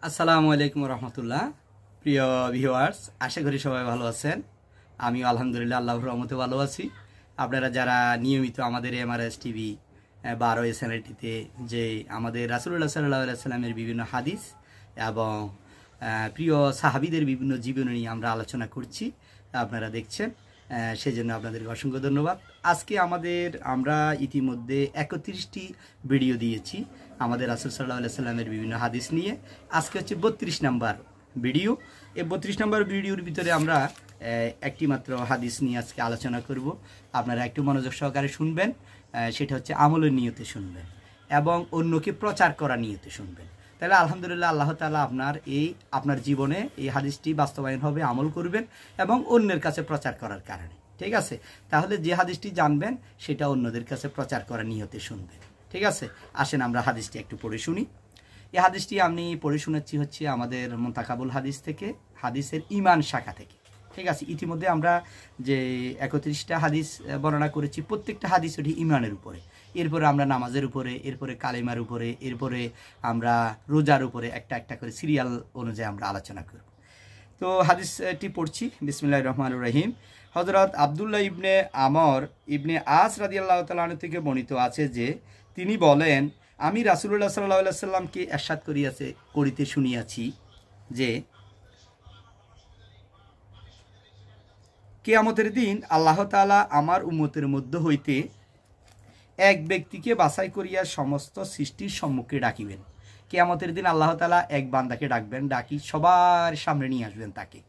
আসসালামু আলাইকুম রহমতুল্লাহ। প্রিয় ভিউয়ার্স, আশা করি সবাই ভালো আছেন। আমি আলহামদুলিল্লাহ আল্লাহর রহমতে ভালো আছি। আপনারা যারা নিয়মিত আমাদের এমআরএস টিভি 12 চ্যানেলটিতে যে আমাদের রাসূলুল্লাহ সাল্লাল্লাহু আলাইহি সাল্লামের বিভিন্ন হাদিস এবং প্রিয় সাহাবীদের বিভিন্ন জীবনী নিয়ে আমরা আলোচনা করছি, আপনারা দেখছেন, সেজন্য আপনাদেরকে অসংখ্য ধন্যবাদ। আজকে আমরা ইতিমধ্যে 31টি ভিডিও দিয়েছি আমাদের রাসূল সাল্লাল্লাহু আলাইহি সাল্লামের বিভিন্ন হাদিস নিয়ে। আজকে হচ্ছে 32 নম্বর ভিডিও। এই 32 নম্বর ভিডিওর ভিতরে আমরা একটি মাত্র হাদিস নিয়ে আজকে আলোচনা করব। আপনারা একটু মনোযোগ সহকারে শুনবেন। সেটা হচ্ছে আমলের নিয়তে শুনবেন এবং অন্যকে প্রচার করার নিয়তে শুনবেন। তাহলে আলহামদুলিল্লাহ আল্লাহ তাআলা আপনার জীবনে এই হাদিসটি বাস্তবায়ন হবে, আমল করবেন এবং অন্যের কাছে প্রচার করার কারণে। ঠিক আছে? তাহলে যে হাদিসটি জানবেন সেটা অন্যদের কাছে প্রচার করার নিয়তে শুনবেন। ঠিক আছে? আসেন আমরা হাদিসটি একটু পড়ে শুনি। এই হাদিসটি আমি পড়ে শোনাচ্ছি হচ্ছে আমাদের মুনতাকাবুল হাদিস থেকে, হাদিসের ঈমান শাখা থেকে। ঠিক আছে? ইতিমধ্যে আমরা যে 31টা হাদিস বর্ণনা করেছি, প্রত্যেকটা হাদিস ওটি ঈমানের উপরে। এরপরে আমরা নামাজের উপরে, এরপরে কালেমার উপরে, এরপরে আমরা রোজার উপরে একটা একটা করে সিরিয়াল অনুযায়ী আমরা আলোচনা করব। তো হাদিসটি পড়ছি। বিসমিল্লাহির রহমানির রহিম। হযরত আব্দুল্লাহ ইবনে আমর ইবনে আস রাদিয়াল্লাহু তাআলা আনহু থেকে বর্ণিত আছে যে তিনি বলেন, আমি রাসূলুল্লাহ সাল্লাল্লাহু আলাইহি সাল্লামকে ইরশাদ করিতে শুনিয়াছি যে কিয়ামতের দিন আল্লাহ তাআলা আমার উম্মতের মধ্য হইতে এক ব্যক্তিকে বাছাই করিয়া সমস্ত সৃষ্টির সম্মুখে ডাকিবেন। কিয়ামতের দিন আল্লাহ তাআলা এক বান্দাকে ডাকবেন, ডাকি সবার সামনে নিয়ে আসবেন তাকে।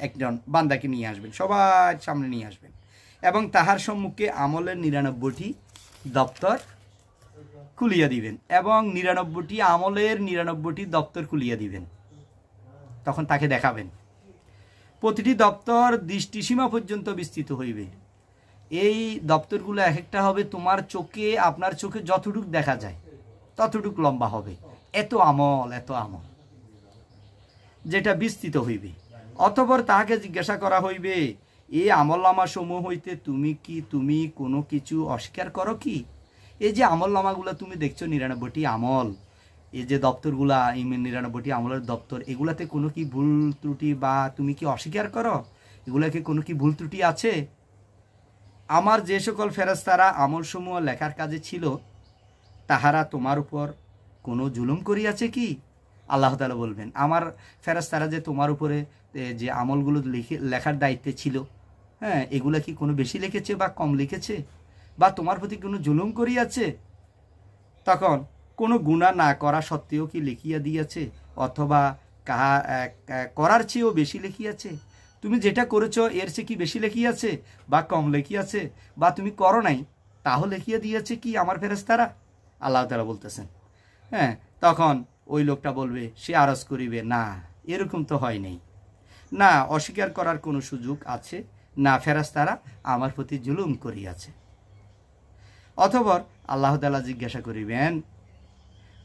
একজন বান্দাকে নিয়ে আসবেন, সবার সামনে নিয়ে আসবেন এবং তাহার সম্মুখে আমলের 99টি দপ্তর খুলিয়া দিবেন এবং 99টি আমলের 99টি দপ্তর খুলিয়া দিবেন। তখন তাকে দেখাবেন। প্রতিটি দপ্তর দৃষ্টিসীমা পর্যন্ত বিস্তৃত হইবে। এই দপ্তরগুলো এক একটা হবে তোমার চোখে, আপনার চোখে যতটুক দেখা যায় ততটুক লম্বা হবে। এত আমল যেটা বিস্তৃত হইবে। অতঃপর তাহাকে জিজ্ঞাসা করা হইবে, এই আমলনামা সমূহ হইতে তুমি কোনো কিছু অস্বীকার করো কি? এই যে আমলনামাগুলো তুমি দেখছো 99টি আমল, এই যে দপ্তরগুলা 99টি আমলের দপ্তর, এগুলাতে কোনো কি ভুল ত্রুটি বা তুমি কি অস্বীকার করো? এগুলাকে কোনো কি ভুল ত্রুটি আছে? আমার যে সকল ফেরেশতারা আমলসমূহ লেখার কাজে ছিল তাহারা তোমার উপর কোনো জুলুম করিয়াছে কি? আল্লাহ তাআলা বলবেন, আমার ফেরেশতারা যে তোমার উপরে যে আমলগুলো লেখার দায়িত্বে ছিল, এগুলা কি কোনো বেশি লিখেছে বা কম লিখেছে বা তোমার প্রতি কোনো জুলুম করিয়াছে? তখন কোনো গুনাহ না করা সত্ত্বেও কি লিখিয়া দিয়েছে অথবা করার চেয়েও বেশি লিখিয়াছে? তুমি যেটা করেছো এর চেয়ে কি বেশি লিখিয়াছে বা কম লিখিয়াছে বা তুমি করো নাই তাও লিখিয়া দিয়েছে কি আমার ফেরেশতারা? আল্লাহ তাআলা বলতেছেন। তখন ওই লোকটা বলবে, সে আরজ করিবে, না এরকম তো হয় নাই, না অস্বীকার করার কোনো সুযোগ আছে, না ফেরেশতারা আমার প্রতি জুলুম করিয়াছে। অতঃপর আল্লাহ তাআলা জিজ্ঞাসা করিবেন,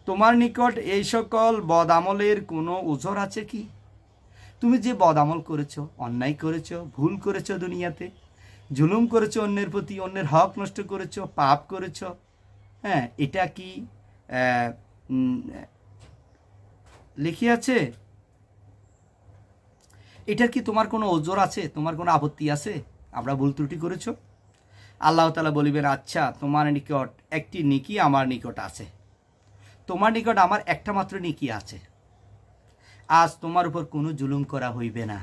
তোমার নিকট এই সকল বদ আমলের কোনো ওজর আছে কি? তুমি যে বদ আমল করেছো, অন্যায় করেছো, ভুল করেছো, দুনিয়াতে জুলুম করেছো, অন্যের প্রতি অন্যের হক নষ্ট করেছো, পাপ করেছো, এটা কি লিখিয়াছে? এটার কি তোমার কোনো ওজর আছে? তোমার কোনো আপত্তি আছে আমরা ভুল ত্রুটি করেছো? আল্লাহ তাআলা বলিবেন, আচ্ছা তোমার নিকট একটি নেকি আমার নিকট আছে, তোমার নিকট আমার একটা মাত্র নেকি আছে, আজ তোমার উপর কোনো জুলুম করা হইবে না।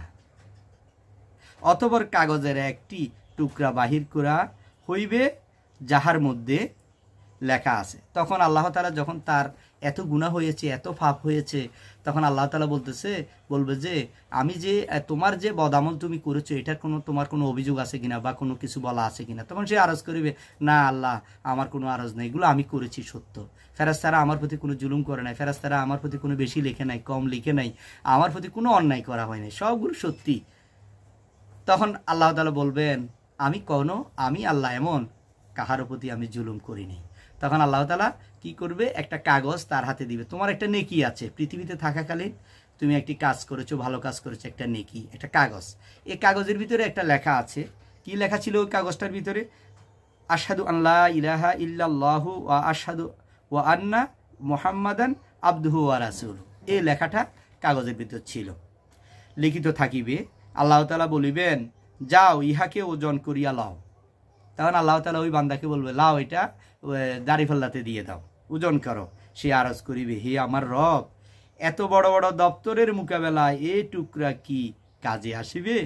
অতঃপর কাগজের একটি টুকরা বাহির করা হইবে যাহার মধ্যে লেখা আছে। তখন আল্লাহ তাআলা যখন তার এত গুনাহ হয়েছে, এত পাপ হয়েছে, তখন আল্লাহ তাআলা বলবে যে আমি যে তোমার যে বদামল তুমি করেছো এটার তোমার কোনো অভিযোগ আছে কিনা বা কোনো কিছু বলা আছে কিনা? তখন সে আরজ করিবে, না আল্লাহ আমার কোনো আরজ নেই, এগুলো আমি করেছি সত্য, ফেরেশতারা আমার প্রতি কোনো জুলুম করে নাই, ফেরেশতারা আমার প্রতি কোনো বেশি লিখে নাই, কম লিখে নাই, আমার প্রতি কোনো অন্যায় করা হয় নাই, সবগুলো সত্যি। তখন আল্লাহ তাআলা বলবেন, আমি আল্লাহ এমন কাহারও প্রতি আমি জুলুম করিনি। তখন আল্লাহ তাআলা কি করবে, একটা কাগজ তার হাতে দিবে। তোমার একটা নেকি আছে, পৃথিবীতে থাকাকালীন তুমি একটি কাজ করেছো, ভালো কাজ করেছো, একটা নেকি, একটা কাগজ। এই কাগজের ভিতরে একটা লেখা আছে। কি লেখা ছিল ওই কাগজটার ভিতরে? আশহাদু আল্লা ইলাহা ইল্লাল্লাহু ওয়া আশহাদু ওয়া আন্না মুহাম্মাদান আবদুহু ওয়া রাসূলুহু। এই লেখাটা কাগজের ভিতর ছিল। লিখিত থাকিবে, আল্লাহ তাআলা বলিবেন যাও ইহাকে ওজন করিয়া লাও। তখন আল্লাহ তাআলা ওই বান্দাকে বলবে লাও এটা দাড়িপাল্লাতে দিয়ে দাও, ওজন করো। সে আরজ করিবে হে আমার রব, এত বড় বড় দপ্তরের মোকাবেলায় এই টুকরা কি কাজে আসিবে?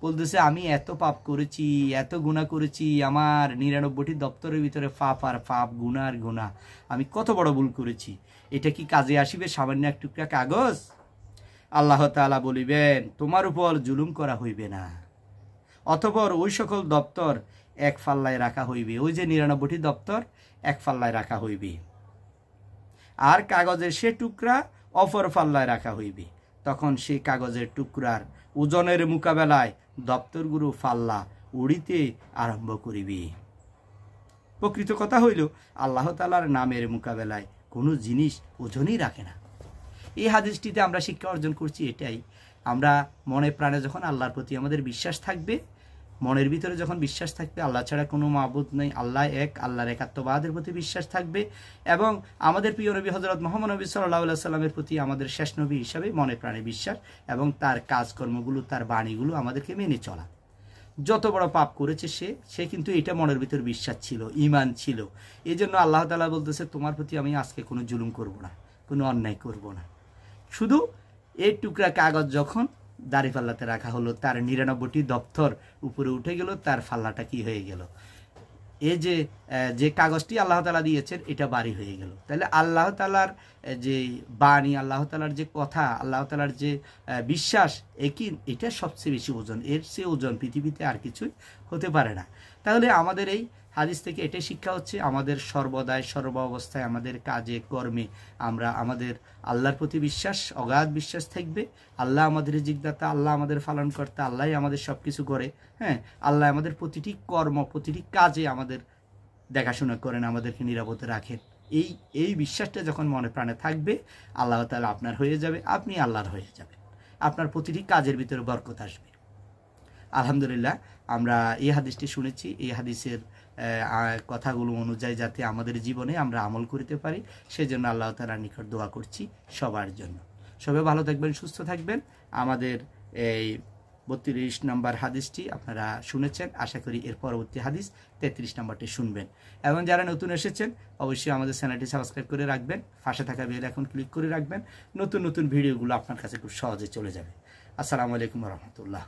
বলতেছে আমি এত পাপ করেছি, এত গুনাহ করেছি, আমার 99টি দপ্তরের ভিতরে পাপ আর পাপ, গুনাহ আর গুনাহ, আমি কত বড় ভুল করেছি, এটা কি কাজে আসিবে সামান্য এক টুকরা কাগজ? আল্লাহ তাআলা বলিবেন তোমার উপর জুলুম করা হইবে না। অতঃপর ওই সকল দপ্তর এক পাল্লায় রাখা হইবে, ওই যে 99টি দপ্তর এক পাল্লায় রাখা হইবে, আর কাগজের সে টুকরা অপর পাল্লায় রাখা হইবে। তখন সেই কাগজের টুকরার ওজনের মোকাবেলায় দপ্তরগুলো পাল্লা উড়িতে আরম্ভ করিবে। প্রকৃত কথা হইল আল্লাহ তাআলার নামের মোকাবেলায় কোনো জিনিস ওজনই রাখে না। এই হাদিসটিতে আমরা শিক্ষা অর্জন করছি এটাই, আমরা মনে প্রাণে যখন আল্লাহর প্রতি আমাদের বিশ্বাস থাকবে, মনের ভিতরে যখন বিশ্বাস থাকবে আল্লাহ ছাড়া কোনো মাবুদ নেই, আল্লাহ এক, আল্লাহর একাত্মবাদের প্রতি বিশ্বাস থাকবে, এবং আমাদের প্রিয় নবী হযরত মুহাম্মদ নবী সাল্লাল্লাহু আলাইহি সাল্লামের প্রতি আমাদের শেষ নবী হিসাবে মনে প্রাণে বিশ্বাস, এবং তার কাজকর্মগুলো, তার বাণীগুলো আমাদেরকে মেনে চলা। যত বড় পাপ করেছে সে কিন্তু এটা মনের ভিতর বিশ্বাস ছিল, ঈমান ছিল। এই জন্য আল্লাহ তাআলা বলতেছে তোমার প্রতি আমি আজকে কোনো জুলুম করব না, কোনো অন্যায় করব না। শুধু এই টুকরা কাগজ যখন দাড়িপাল্লাতে রাখা হলো, তার 99টি দপ্তর উপরে উঠে গেল, তার পাল্লাটা কি হয়ে গেল? এই যে কাগজটি আল্লাহ তাআলা দিয়েছেন এটা বাড়ি হয়ে গেল। তাহলে আল্লাহ তাআলার যে বাণী, আল্লাহ তাআলার যে কথা, আল্লাহ তাআলার যে বিশ্বাস, এটা সবচেয়ে বেশি ওজন, এর চেয়ে ওজন পৃথিবীতে আর কিছুই হতে পারে না। তাহলে আমাদের এই হাদিস থেকে এটাই শিক্ষা হচ্ছে, আমাদের সর্বদাই সর্ব অবস্থায় আমাদের কাজে কর্মে আমরা আমাদের আল্লাহর প্রতি বিশ্বাস, অগাধ বিশ্বাস থাকবে। আল্লাহ আমাদের রিজিকদাতা, আল্লাহ আমাদের পালনকর্তা, আল্লাহ আমাদের সব কিছু করে। হ্যাঁ, আল্লাহ আমাদের প্রতিটি কর্ম, প্রতিটি কাজে আমাদের দেখাশোনা করেন, আমাদেরকে নিরাপদে রাখেন। এই বিশ্বাসটা যখন মনে প্রাণে থাকবে, আল্লাহ তাআলা আপনার হয়ে যাবে, আপনি আল্লাহর হয়ে যাবেন, আপনার প্রতিটি কাজের ভিতরে বরকত আসবে। আলহামদুলিল্লাহ, আমরা এই হাদিসটি শুনেছি, এই হাদিসের কথাগুলো অনুযায়ী যাতে আমাদের জীবনে আমরা আমল করতে পারি, সেজন্য আল্লাহ তাআলার নিকট দোয়া করছি সবার জন্য। সবাই ভালো থাকবেন, সুস্থ থাকবেন। আমাদের এই 32 নম্বর হাদিসটি আপনারা শুনেছেন, আশা করি এর পরবর্তী হাদিস 33 নম্বরটি শুনবেন। এবং যারা নতুন এসেছেন অবশ্যই আমাদের চ্যানেলটি সাবস্ক্রাইব করে রাখবেন, পাশে থাকা বেল আইকন ক্লিক করে রাখবেন, নতুন নতুন ভিডিওগুলো আপনার কাছে খুব সহজে চলে যাবে। আসসালামু আলাইকুম ওয়া রাহমাতুল্লাহ।